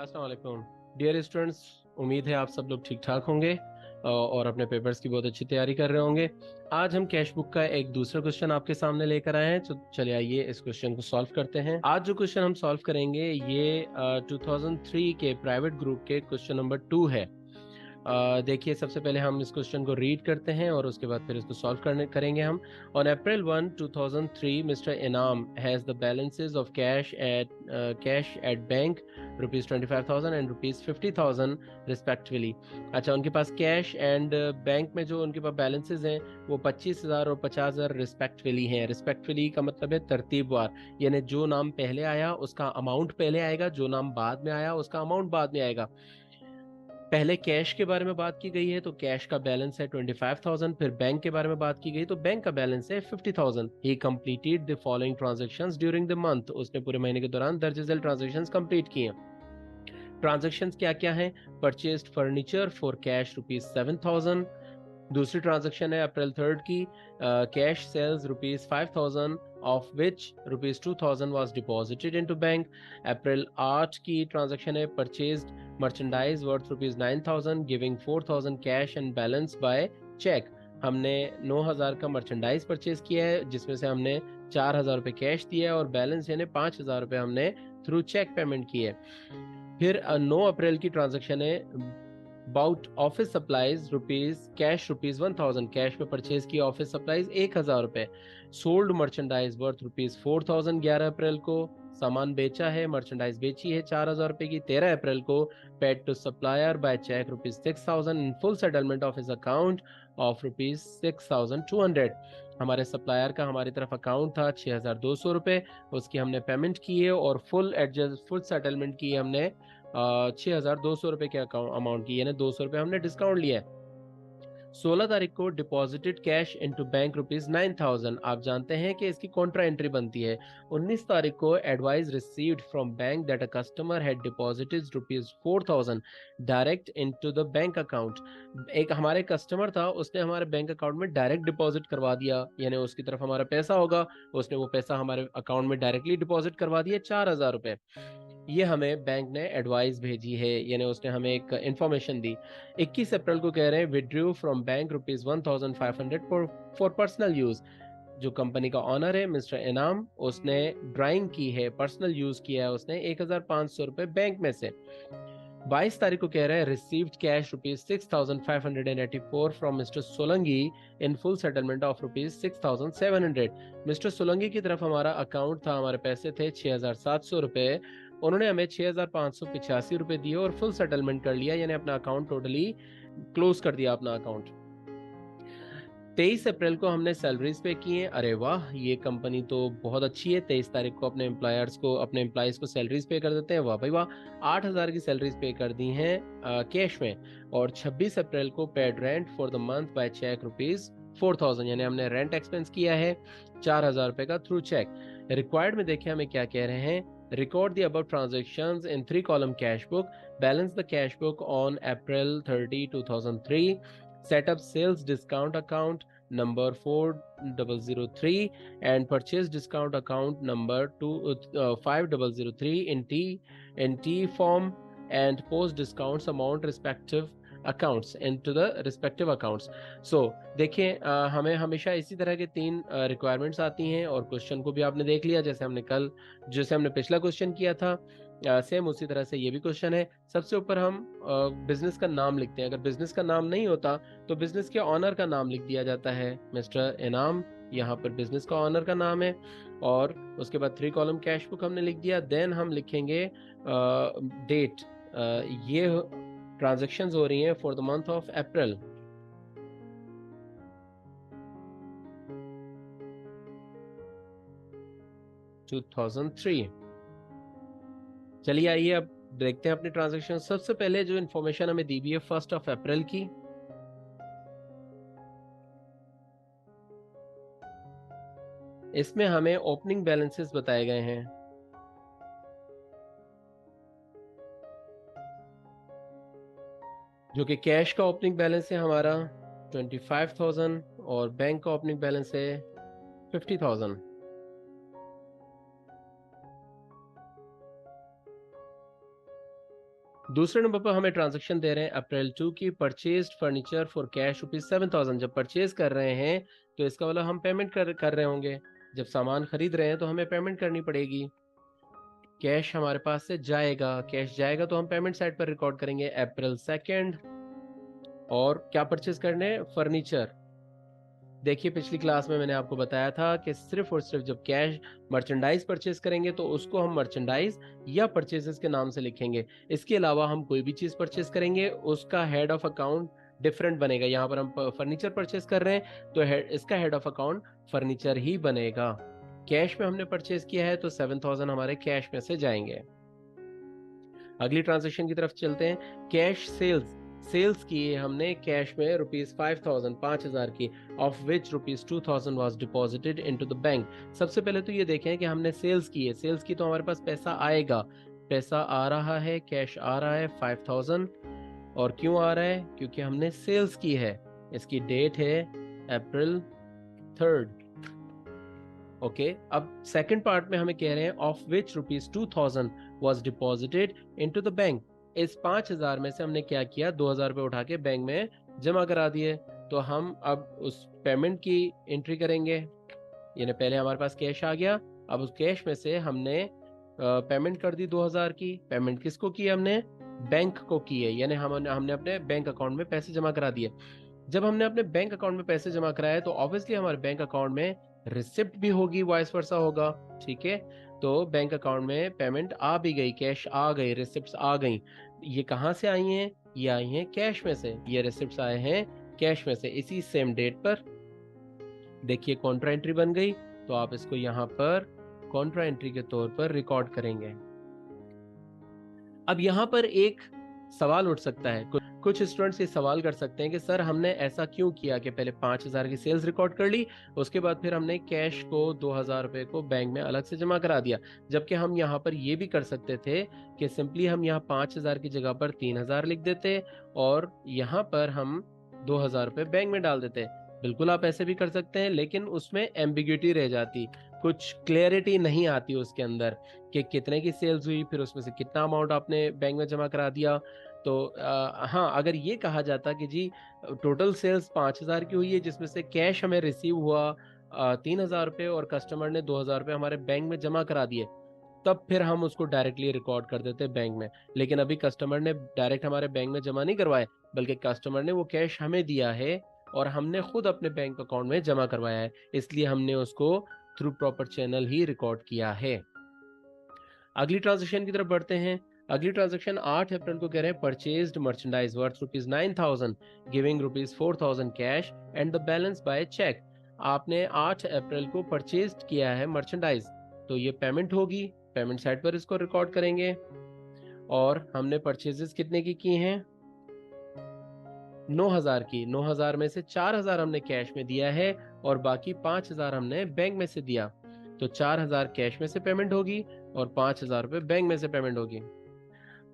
अस्सलाम वालेकुम dear students. उम्मीद है आप सब लोग ठीक ठाक होंगे और अपने पेपर्स की बहुत अच्छी तैयारी कर रहे होंगे। आज हम कैश बुक का एक दूसरा क्वेश्चन आपके सामने लेकर आए हैं, तो चलिए आइए इस क्वेश्चन को सॉल्व करते हैं। आज जो क्वेश्चन हम सॉल्व करेंगे ये 2003 के प्राइवेट ग्रुप के क्वेश्चन नंबर 2 है। देखिए, सबसे पहले हम इस क्वेश्चन को रीड करते हैं और उसके बाद फिर इसको सॉल्व करेंगे हम। ऑन अप्रैल 1 2003 मिस्टर इनाम has the balances of cash at bank ₹25,000 and ₹50,000 respectively. अच्छा, उनके पास कैश एंड बैंक में जो उनके पास बैलेंसेस हैं वो 25,000 और 50,000 रिस्पेक्टिवली हैं। रिस्पेक्टिवली का मतलब है तरतीबवार, यानी जो नाम पहले आया उसका अमाउंट पहले आएगा, जो नाम बाद में आया उसका अमाउंट बाद में आएगा। पहले कैश के बारे में बात की गई है तो कैश का बैलेंस है 25,000। फिर बैंक के बारे में बात की गई तो बैंक का बैलेंस है 50,000। ही completed the following transactions during the month. उसने पूरे महीने के दौरान दर्ज झेल ट्रांजेक्शंस कंप्लीट किए। ट्रांजेक्शंस क्या क्या हैं? Purchased furniture for cash ₹7,000। दूसरी ट्रांजैक्शन है अप्रैल 3 की, cash sales ₹5,000 of which ₹2,000 was deposited into bank. April 8 की ट्रांजैक्शन है purchased merchandise worth ₹9,000 giving 4,000 cash and balance by cheque. हमने 9,000 का मर्चेंडाइज परचेज किया है जिसमें से हमने 4,000 रुपये कैश दिया है और बैलेंस यानी 5,000 रुपये हमने थ्रू चेक पेमेंट की है। फिर 9 अप्रैल की ट्रांजैक्शन है bought office supplies cash ₹1,000। Cash में परचेज किया ऑफिस सप्लाईज 1,000 रुपए। सोल्ड मर्चेंडाइज वर्थ ₹4,000 11 अप्रैल को। सामान बेचा है, मर्चेंडाइज बेची है 4,000 रुपए की 13 अप्रैल को। Paid to supplier by cheque ₹6,000 in full settlement of his account of ₹6,200। हमारे सप्लायर का हमारी तरफ अकाउंट था 6,200 रुपए, उसकी हमने पेमेंट की है और फुल सेटलमेंट की हमने 6,200 रुपए के अमाउंट की, यानी 200 रुपए हमने डिस्काउंट लिया है। 16 तारीख को डिपॉजिटेड कैश इनटू बैंक ₹9,000। आप जानते हैं कि इसकी कॉन्ट्रा एंट्री बनती है। 19 तारीख को advice received from bank that a customer had deposited ₹4,000 direct into the bank account. एक हमारे कस्टमर था, उसने हमारे बैंक अकाउंट में डायरेक्ट डिपॉजिट करवा दिया, यानी उसकी तरफ हमारा पैसा होगा, उसने वो पैसा हमारे अकाउंट में डायरेक्टली डिपॉजिट करवा दिया 4,000 रुपए। ये हमें बैंक ने एडवाइस भेजी है, यानी उसने हमें एक इंफॉर्मेशन दी। 21 अप्रैल को कह रहे हैं withdrew from bank ₹1,500 for personal use. जो कंपनी का ऑनर है मिस्टर इनाम, उसने ड्राइंग की है, पर्सनल यूज किया है उसने 1,500 रुपए बैंक में से। 22 तारीख को कह रहे हैं received cash ₹6,584 from mister Solangi in full settlement of ₹6,700। Mister Solangi की तरफ हमारा अकाउंट था, हमारे पैसे थे 6,700 रुपए, उन्होंने हमें 6,585 रुपए दिए और फुल सेटलमेंट कर लिया, यानी अपना अकाउंट टोटली क्लोज कर दिया अपना अकाउंट। 23 अप्रैल को हमने सैलरीज पे किए। अरे वाह, ये कंपनी तो बहुत अच्छी है, 23 तारीख को अपने एम्प्लॉयज को सैलरीज पे कर देते हैं। वाह भाई वाह, 8,000 की सैलरीज पे कर दी हैं कैश में। और 26 अप्रैल को paid rent for the month by cheque ₹4,000, यानी हमने रेंट एक्सपेंस किया है 4,000 रुपए का थ्रू चेक। रिक्वायर्ड में देखिए हमें क्या कह रहे हैं, record the above transactions in 3-column cash book, balance the cash book on April 30 2003, set up sales discount account number 4003 and purchase discount account number 5003 in T form and post discounts amount respective accounts into the respective accounts. So देखिए, हमें हमेशा इसी तरह के 3 requirements आती हैं और question को भी आपने देख लिया, जैसे हमने पिछला क्वेश्चन किया था सेम उसी तरह से ये भी क्वेश्चन है। सबसे ऊपर हम बिजनेस का नाम लिखते हैं। अगर बिजनेस का नाम नहीं होता तो बिजनेस के ऑनर का नाम लिख दिया जाता है, मिस्टर इनाम, यहाँ पर बिजनेस का ऑनर का नाम है। और उसके बाद 3 कॉलम कैश बुक हमने लिख दिया। देन हम लिखेंगे डेट, ये ट्रांजेक्शन्स हो रही हैं for the month of April. चलिए आइए अब देखते हैं अपनी ट्रांजेक्शन। सबसे पहले जो इन्फॉर्मेशन हमें दी हुई है 1 अप्रैल की, इसमें हमें ओपनिंग बैलेंसेस बताए गए हैं। जो कि कैश का ओपनिंग बैलेंस है हमारा 25,000 और बैंक का ओपनिंग बैलेंस है 50,000। दूसरे नंबर पर हमें ट्रांजैक्शन दे रहे हैं अप्रैल 2 की, परचेज्ड फर्नीचर फॉर कैश ₹7,000। जब परचेज कर रहे हैं तो इसका मतलब हम पेमेंट कर रहे होंगे। जब सामान खरीद रहे हैं तो हमें पेमेंट करनी पड़ेगी। कैश हमारे पास से जाएगा, कैश जाएगा तो हम पेमेंट साइड पर रिकॉर्ड करेंगे अप्रैल 2। और क्या परचेज करने, फर्नीचर। देखिए पिछली क्लास में मैंने आपको बताया था कि सिर्फ और सिर्फ जब कैश मर्चेंडाइज परचेज करेंगे तो उसको हम मर्चेंडाइज या परचेजेस के नाम से लिखेंगे। इसके अलावा हम कोई भी चीज परचेज करेंगे उसका हेड ऑफ अकाउंट डिफरेंट बनेगा। यहाँ पर हम फर्नीचर परचेज कर रहे हैं तो इसका हेड ऑफ अकाउंट फर्नीचर ही बनेगा। कैश में हमने परचेज किया है तो 7,000 हमारे कैश में से जाएंगे। अगली ट्रांजेक्शन की तरफ चलते हैं। कैश सेल्स, सेल्स किए हमने कैश में ₹5,000, 5,000 की, of which ₹2,000 was deposited into the bank. सबसे पहले तो ये देखें कि हमने सेल्स की है, सेल्स की तो हमारे पास पैसा आएगा, पैसा आ रहा है, कैश आ रहा है 5,000। और क्यों आ रहा है, क्योंकि हमने सेल्स की है। इसकी डेट है अप्रैल 3। ओके अब सेकंड पार्ट में हमें कह रहे हैं of which ₹2,000 was deposited into the bank. इस 5,000 में से हमने क्या किया, 2,000 रुपये उठा के बैंक में जमा करा दिए। तो हम अब उस पेमेंट की एंट्री करेंगे। यानी पहले हमारे पास कैश आ गया, अब उस कैश में से हमने पेमेंट कर दी 2,000 की। पेमेंट किसको की, हमने बैंक को की है, यानी हमने अपने बैंक अकाउंट में पैसे जमा करा दिए। जब हमने अपने बैंक अकाउंट में पैसे जमा कराए तो ऑब्वियसली हमारे बैंक अकाउंट में रिसिप्ट भी होगी, वाइस वर्सा होगा। ठीक है, तो बैंक अकाउंट में पेमेंट आ भी गई, कैश आ गई, रिसिप्ट्स आ गई। ये कहाँ से आई हैं, ये आई हैं कैश में से, ये रिसिप्ट्स आए हैं कैश में से। इसी सेम डेट पर देखिए कॉन्ट्रा एंट्री बन गई, तो आप इसको यहाँ पर कॉन्ट्रा एंट्री के तौर पर रिकॉर्ड करेंगे। अब यहाँ पर एक सवाल उठ सकता है, कुछ स्टूडेंट्स ये सवाल कर सकते हैं कि सर हमने ऐसा क्यों किया कि पहले 5,000 की सेल्स रिकॉर्ड कर ली, उसके बाद फिर हमने कैश को 2,000 रुपए को बैंक में अलग से जमा करा दिया। जबकि हम यहाँ पर ये भी कर सकते थे कि सिंपली हम यहाँ 5,000 की जगह पर 3,000 लिख देते और यहाँ पर हम 2,000 रुपए बैंक में डाल देते। बिल्कुल आप ऐसे भी कर सकते हैं, लेकिन उसमें एम्बिग्यूटी रह जाती, कुछ क्लैरिटी नहीं आती उसके अंदर कि कितने की सेल्स हुई, फिर उसमें से कितना अमाउंट आपने बैंक में जमा करा दिया। तो हाँ, अगर ये कहा जाता कि जी टोटल सेल्स 5,000 की हुई है जिसमें से कैश हमें रिसीव हुआ 3,000 रुपये और कस्टमर ने 2,000 रुपये हमारे बैंक में जमा करा दिए, तब फिर हम उसको डायरेक्टली रिकॉर्ड कर देते बैंक में। लेकिन अभी कस्टमर ने डायरेक्ट हमारे बैंक में जमा नहीं करवाए, बल्कि कस्टमर ने वो कैश हमें दिया है और हमने खुद अपने बैंक अकाउंट में जमा करवाया है, इसलिए हमने उसको थ्रू प्रॉपर चैनल ही रिकॉर्ड किया है। अगली ट्रांजेक्शन की तरफ बढ़ते हैं। अगली ट्रांजेक्शन 8 अप्रैल को कह रहे हैं purchased merchandise worth ₹9,000 giving ₹4,000 cash and the balance by cheque. आपने 8 अप्रैल को परचेज्ड किया है मर्चेंडाइज, तो ये पेमेंट होगी, पेमेंट साइड पर इसको रिकॉर्ड करेंगे। और हमने परचेजेस कितने की हैं, 9,000 की। 9,000 में से 4,000 हमने कैश में दिया है और बाकी 5,000 हमने बैंक में से दिया। तो 4,000 कैश में से पेमेंट होगी और 5,000 रुपये बैंक में से पेमेंट होगी।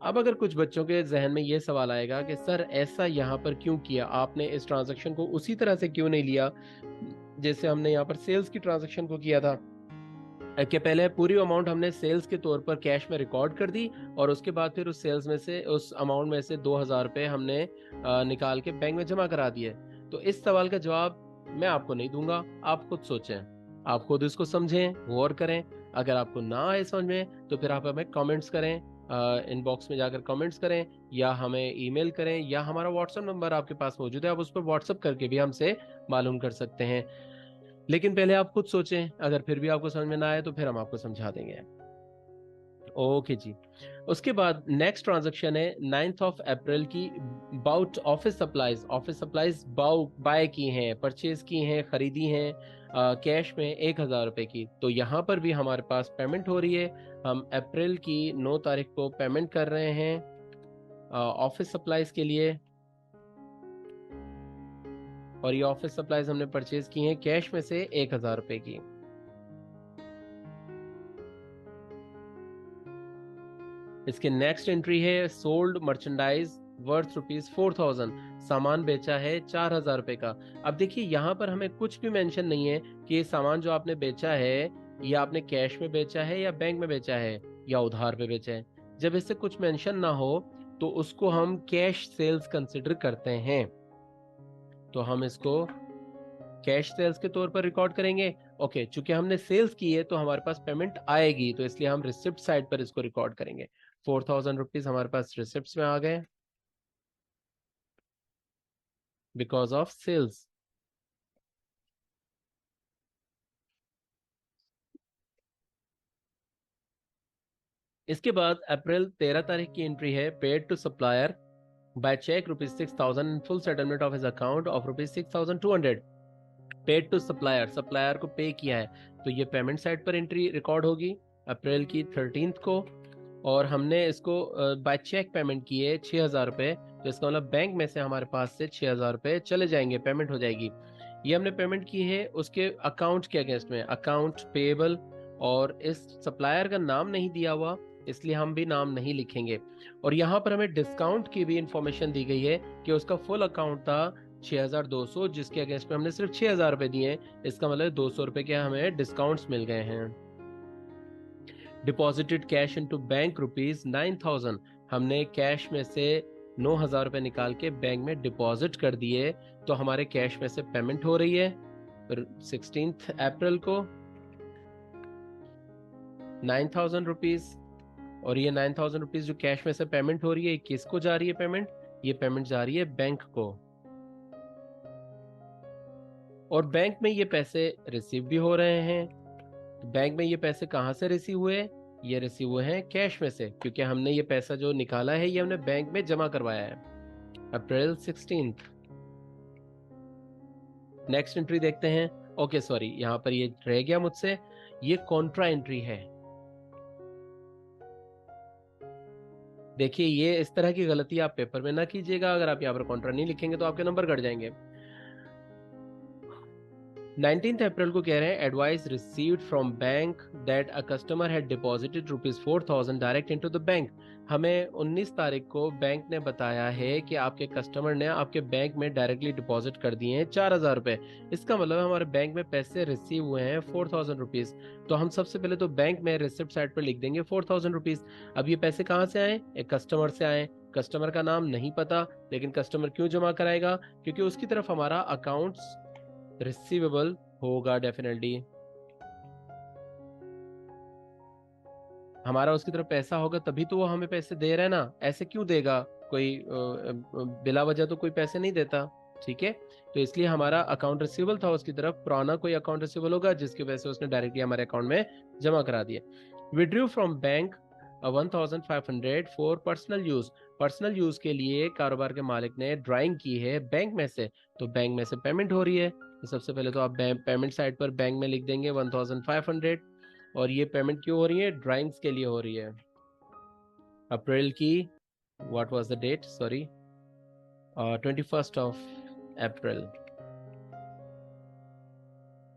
अब अगर कुछ बच्चों के जहन में ये सवाल आएगा कि सर ऐसा यहाँ पर क्यों किया, आपने इस ट्रांजैक्शन को उसी तरह से क्यों नहीं लिया जैसे हमने यहाँ पर सेल्स की ट्रांजैक्शन को किया था, कि पहले पूरी अमाउंट हमने सेल्स के तौर पर कैश में रिकॉर्ड कर दी और उसके बाद फिर उस सेल्स में से, उस अमाउंट में से 2,000 रुपये हमने निकाल के बैंक में जमा करा दिए। तो इस सवाल का जवाब मैं आपको नहीं दूंगा, आप खुद सोचें, आप खुद इसको समझें, गौर करें। अगर आपको ना आए समझ में तो फिर आप हमें कमेंट्स करें, इनबॉक्स में जाकर कमेंट्स करें या हमें ईमेल करें, या हमारा व्हाट्सएप नंबर आपके पास मौजूद है, आप उस पर व्हाट्सएप करके भी हमसे मालूम कर सकते हैं। लेकिन पहले आप खुद सोचें, अगर फिर भी आपको समझ में ना आए तो फिर हम आपको समझा देंगे। ओके जी। उसके बाद नेक्स्ट ट्रांजैक्शन है 9th ऑफ अप्रैल की, bought office supplies. Office supplies buy की हैं, परचेज की हैं, खरीदी हैं कैश में 1,000 रुपए की। तो यहाँ पर भी हमारे पास पेमेंट हो रही है। हम अप्रैल की 9 तारीख को पेमेंट कर रहे हैं ऑफिस सप्लाईज के लिए, और ये ऑफिस सप्लाईज हमने परचेज की हैं कैश में से 1,000 रुपए की। इसके नेक्स्ट एंट्री है सोल्ड मर्चेंडाइज वर्थ ₹4,000। सामान बेचा है 4,000 रुपए का। अब देखिए यहाँ पर हमें कुछ भी मेंशन नहीं है कि ये सामान जो आपने बेचा है ये आपने कैश में बेचा है या बैंक में बेचा है या उधार पे बेचा है। जब इससे कुछ मेंशन ना हो तो उसको हम कैश सेल्स कंसिडर करते हैं, तो हम इसको कैश सेल्स के तौर पर रिकॉर्ड करेंगे। ओके, चूंकि हमने सेल्स की है तो हमारे पास पेमेंट आएगी, तो इसलिए हम रिसिप्ट साइड पर इसको रिकॉर्ड करेंगे। 4000 रुपीज हमारे पास रिसिप्ट में आ गए बिकॉज ऑफ सेल्स। इसके बाद अप्रैल 13 तारीख की एंट्री है, paid to supplier by cheque ₹6,000 in full settlement of his account of ₹6,200। Paid to supplier, supplier को पे किया है, तो ये पेमेंट साइड पर एंट्री रिकॉर्ड होगी अप्रैल की 13th को। और हमने इसको बाय चेक पेमेंट की है 6,000 रुपये, तो इसका मतलब बैंक में से हमारे पास से 6,000 रुपये चले जाएंगे, पेमेंट हो जाएगी। ये हमने पेमेंट की है उसके अकाउंट के अगेंस्ट में, अकाउंट पेबल, और इस सप्लायर का नाम नहीं दिया हुआ, इसलिए हम भी नाम नहीं लिखेंगे। और यहाँ पर हमें डिस्काउंट की भी इंफॉर्मेशन दी गई है कि उसका फुल अकाउंट था 6,200, जिसके अगेंस्ट में हमने सिर्फ 6,000 रुपये दिए हैं, इसका मतलब 200 रुपये के हमें डिस्काउंट्स मिल गए हैं। डिपॉजिटेड कैश इनटू बैंक ₹9,000, हमने कैश में से 9,000 रुपये निकाल के बैंक में डिपॉजिट कर दिए, तो हमारे कैश में से पेमेंट हो रही है 16 अप्रैल को 9,000 रुपीज। और ये 9,000 रुपीज जो कैश में से पेमेंट हो रही है, किसको जा रही है पेमेंट? ये पेमेंट जा रही है बैंक को। और बैंक में ये पैसे रिसीव भी हो रहे हैं। बैंक में ये पैसे कहाँ से रिसीव हुए? ये रिसीव हुए हैं कैश में से, क्योंकि हमने ये पैसा जो निकाला है ये हमने बैंक में जमा करवाया है अप्रैल 16। नेक्स्ट एंट्री देखते हैं। ओके सॉरी, यहाँ पर ये रह गया मुझसे, ये कॉन्ट्रा एंट्री है। देखिए, ये इस तरह की गलती आप पेपर में ना कीजिएगा, अगर आप यहाँ पर कॉन्ट्रा नहीं लिखेंगे तो आपके नंबर कट जाएंगे। 19 अप्रैल को कह रहे हैं, advice received from bank that a customer had deposited ₹4,000 direct into the bank. हमें 19 तारीख को बैंक ने बताया है कि आपके कस्टमर ने आपके बैंक में डायरेक्टली डिपॉजिट कर दिए हैं 4,000 रुपए। इसका मतलब हमारे बैंक में पैसे रिसीव हुए हैं 4,000 रुपीज। तो हम सबसे पहले तो बैंक में रिसिप्ट साइड पर लिख देंगे 4,000 रुपीज। अब ये पैसे कहाँ से आए? एक कस्टमर से आए। कस्टमर का नाम नहीं पता, लेकिन कस्टमर क्यों जमा कराएगा? क्योंकि उसकी तरफ हमारा अकाउंट्स रिसीवेबल होगा, डेफिनेटली हमारा उसकी तरफ पैसा होगा, तभी तो वो हमें पैसे दे रहे हैं ना। ऐसे क्यों देगा कोई? बिला वजह तो कोई पैसे नहीं देता, ठीक है। तो इसलिए हमारा अकाउंट रिसीवेबल था उसकी तरफ, पुराना कोई अकाउंट रिसीवेबल होगा जिसकी वजह से उसने डायरेक्टली हमारे अकाउंट में जमा करा दिया। Withdrew from bank 1,500 for personal use, personal use के लिए कारोबार के मालिक ने ड्राइंग की है बैंक में से, तो बैंक में से पेमेंट हो रही है। तो सबसे पहले तो आप पेमेंट साइड पर बैंक में लिख देंगे 1,500। और ये पेमेंट क्यों हो रही है? ड्राइंग्स के लिए हो रही है। अप्रैल की what was the date? Sorry, 21 April,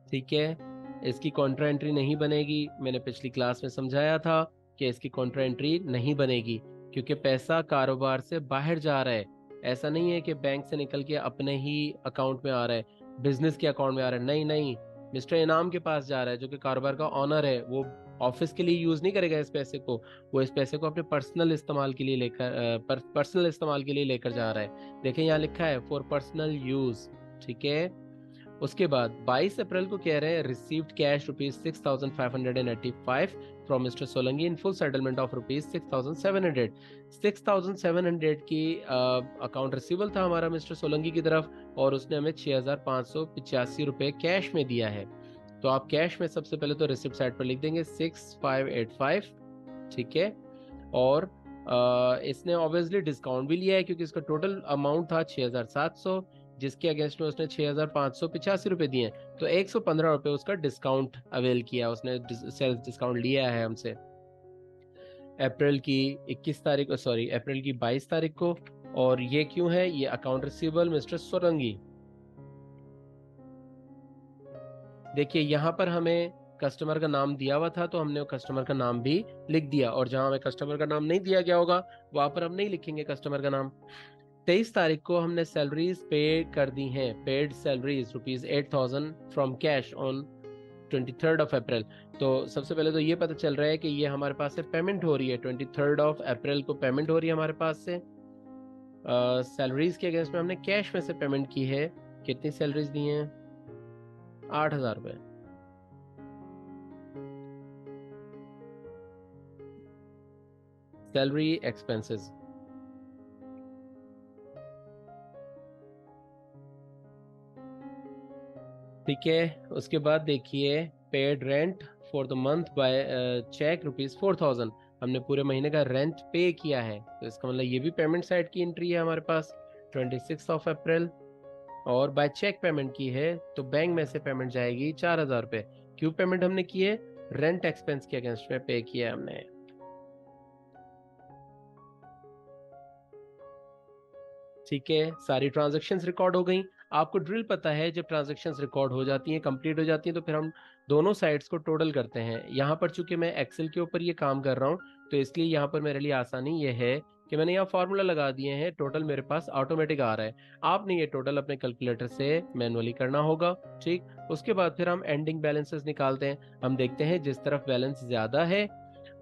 ठीक है। इसकी कॉन्ट्रा एंट्री नहीं बनेगी, मैंने पिछली क्लास में समझाया था कि इसकी कॉन्ट्रा एंट्री नहीं बनेगी, क्योंकि पैसा कारोबार से बाहर जा रहा है। ऐसा नहीं है कि बैंक से निकल के अपने ही अकाउंट में आ रहा है, बिजनेस के अकाउंट में आ रहा है। नहीं नहीं, मिस्टर इनाम के पास जा रहा है, जो कि कारोबार का ऑनर है। वो ऑफिस के लिए यूज नहीं करेगा इस पैसे को, वो इस पैसे को अपने पर्सनल इस्तेमाल के लिए लेकर जा रहा है। देखें यहाँ लिखा है फॉर पर्सनल यूज, ठीक है। उसके बाद 22 अप्रैल को कह रहे हैं, received cash ₹6,585 from mister Solanki in full settlement of ₹6,700। 6,700 की अकाउंट रिसीवल था हमारा मिस्टर सोलंकी की तरफ, और उसने हमें 6,585 रुपए कैश में दिया है। तो आप कैश में सबसे पहले तो रिसिप्ट साइड पर लिख देंगे 6,585, ठीक है। और इसने ऑब्वियसली डिस्काउंट भी लिया है, क्योंकि इसका टोटल अमाउंट था 6,700, जिसके अगेंस्ट में उसने 6,585 रुपए दिए हैं। तो 115 रुपए उसका डिस्काउंट अवेल किया, उसने सेल्स डिस्काउंट लिया है हमसे। अप्रैल की 21 तारीख, सॉरी अप्रैल की 22 तारीख को। और ये क्यों है? ये अकाउंट रिसीवेबल मिस्टर सोलंकी। देखिए यहाँ पर हमें कस्टमर का नाम दिया हुआ था, तो हमने कस्टमर का नाम भी लिख दिया, और जहां हमें कस्टमर का नाम नहीं दिया गया होगा वहां पर हम नहीं लिखेंगे कस्टमर का नाम। 23 तारीख को हमने सैलरीज पे कर दी हैं, paid salaries ₹8,000 from cash on 23rd of April. तो सबसे पहले तो ये पता चल रहा है कि ये हमारे पास से पेमेंट हो रही है, 23rd ऑफ अप्रैल को पेमेंट हो रही है हमारे पास से। सैलरीज के अगेंस्ट में हमने कैश में से पेमेंट की है। कितनी सैलरीज दी हैं? 8,000 रुपये। सैलरी एक्सपेंसेस, ठीक है। उसके बाद देखिए paid rent for the month by cheque ₹4,000। हमने पूरे महीने का रेंट पे किया है, तो इसका मतलब ये भी पेमेंट साइड की एंट्री है हमारे पास 26 ऑफ अप्रैल। और बाय चेक पेमेंट की है तो बैंक में से पेमेंट जाएगी 4,000 रुपये। क्यों पेमेंट हमने की है? रेंट एक्सपेंस के अगेंस्ट में पे किया है हमने। ठीक है, सारी ट्रांजैक्शंस रिकॉर्ड हो गई। आपको ड्रिल पता है, जब ट्रांजैक्शंस रिकॉर्ड हो जाती हैं, कंप्लीट हो जाती हैं, तो फिर हम दोनों साइड्स को टोटल करते हैं। यहाँ पर चूंकि मैं एक्सेल के ऊपर ये काम कर रहा हूँ, तो इसलिए यहाँ पर मेरे लिए आसानी ये है कि मैंने यहाँ फार्मूला लगा दिए हैं, टोटल मेरे पास ऑटोमेटिक आ रहा है। आपने ये टोटल अपने कैलकुलेटर से मैनुअली करना होगा। ठीक, उसके बाद फिर हम एंडिंग बैलेंसेस निकालते हैं। हम देखते हैं जिस तरफ बैलेंस ज्यादा है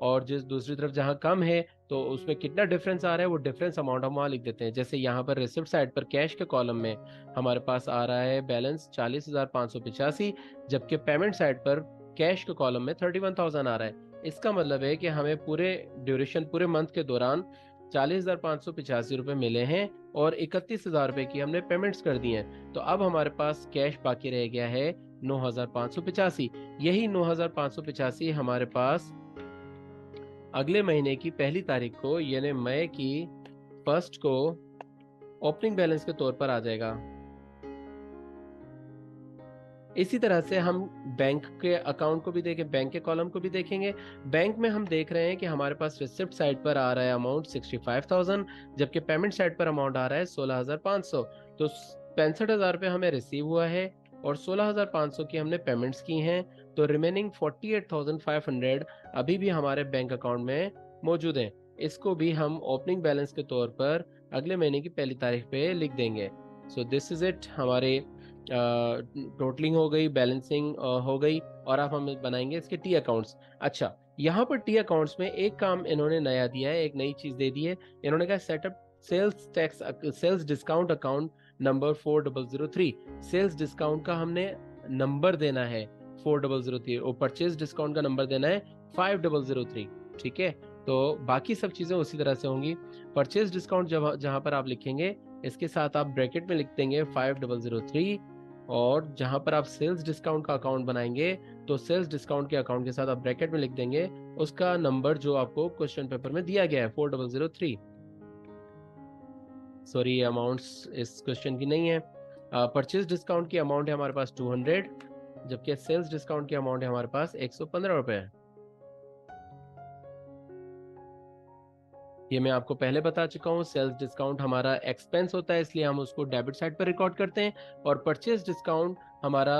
और जिस दूसरी तरफ जहां कम है, तो उसमें कितना डिफरेंस आ रहा है, वो डिफरेंस अमाउंट हम वहां लिख देते हैं। जैसे यहाँ पर रिसिप्ट साइड पर कैश के कॉलम में हमारे पास आ रहा है बैलेंस 40,585, जबकि पेमेंट साइड पर कैश के कॉलम में 31,000 आ रहा है। इसका मतलब है कि हमें पूरे ड्यूरेशन, पूरे मंथ के दौरान 40,585 रुपए मिले हैं और 31,000 रुपए की हमने पेमेंट्स कर दी हैं। तो अब हमारे पास कैश बाकी रह गया है 9,585। यही 9,585 हमारे पास अगले महीने की पहली तारीख को, यानी मई की 1 को ओपनिंग बैलेंस के तौर पर आ जाएगा। इसी तरह से हम बैंक के अकाउंट को भी देखें, बैंक के कॉलम को भी देखेंगे। बैंक में हम देख रहे हैं कि हमारे पास रिसिप्ट साइड पर आ रहा है अमाउंट 65,000, जबकि पेमेंट साइड पर अमाउंट आ रहा है 16,500। तो 65,000 रुपये हमें रिसीव हुआ है और 16,500 की हमने पेमेंट्स की हैं। तो रिमेनिंग 48,500 अभी भी हमारे बैंक अकाउंट में मौजूद हैं। इसको भी हम ओपनिंग बैलेंस के तौर पर अगले महीने की पहली तारीख पे लिख देंगे। So this is it. हमारे टोटलिंग हो गई, बैलेंसिंग हो गई, और अब हम बनाएंगे इसके टी अकाउंट्स। अच्छा, यहाँ पर टी अकाउंट्स में एक काम इन्होंने नया दिया है, एक नई चीज दे दी है। इन्होंने कहा setup sales tax, sales discount account number 4003। Sales discount का हमने नंबर देना है 4003 और परचेज डिस्काउंट का नंबर देना है 5003। ठीक है, तो बाकी सब चीजें उसी तरह से होंगी। परचेज डिस्काउंट जब जहां पर आप लिखेंगे, इसके साथ आप ब्रैकेट में लिख देंगे 5003, और जहां पर आप सेल्स डिस्काउंट का अकाउंट बनाएंगे, तो सेल्स डिस्काउंट के अकाउंट के साथ आप ब्रैकेट में लिख देंगे उसका नंबर जो आपको क्वेश्चन पेपर में दिया गया है 4003। सॉरी, अमाउंट्स इस क्वेश्चन की नहीं है। परचेज डिस्काउंट की अमाउंट है हमारे पास 200, जबकि सेल्स डिस्काउंट की अमाउंट है हमारे पास 115 रुपए। ये मैं आपको पहले बता चुका हूँ, सेल्स डिस्काउंट हमारा एक्सपेंस होता है, इसलिए हम उसको डेबिट साइड पर रिकॉर्ड करते हैं। और परचेज डिस्काउंट हमारा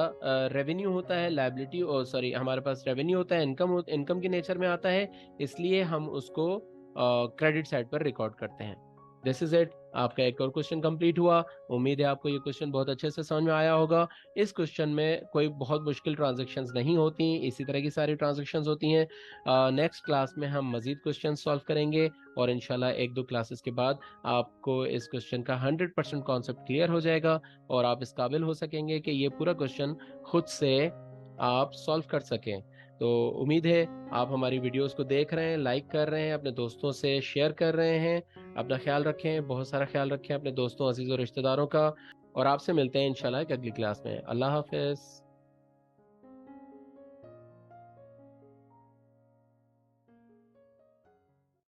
रेवेन्यू होता है, लायबिलिटी, और सॉरी, हमारे पास रेवेन्यू होता है, इनकम के नेचर में आता है, इसलिए हम उसको क्रेडिट साइड पर रिकॉर्ड करते हैं। This is it. आपका एक और क्वेश्चन कंप्लीट हुआ। उम्मीद है आपको ये क्वेश्चन बहुत अच्छे से समझ में आया होगा। इस क्वेश्चन में कोई बहुत मुश्किल ट्रांजैक्शंस नहीं होती, इसी तरह की सारी ट्रांजैक्शंस होती हैं। नेक्स्ट क्लास में हम मजीद क्वेश्चन सॉल्व करेंगे, और इंशाल्लाह एक दो क्लासेस के बाद आपको इस क्वेश्चन का 100% कॉन्सेप्ट क्लियर हो जाएगा और आप इस काबिल हो सकेंगे कि ये पूरा क्वेश्चन खुद से आप सॉल्व कर सकें। तो उम्मीद है आप हमारी वीडियोस को देख रहे हैं, लाइक कर रहे हैं, अपने दोस्तों से शेयर कर रहे हैं। अपना ख्याल रखें, बहुत सारा ख्याल रखें अपने दोस्तों, अजीज़ और रिश्तेदारों का। और आपसे मिलते हैं इंशाल्लाह एक अगली क्लास में। अल्लाह हाफिज़।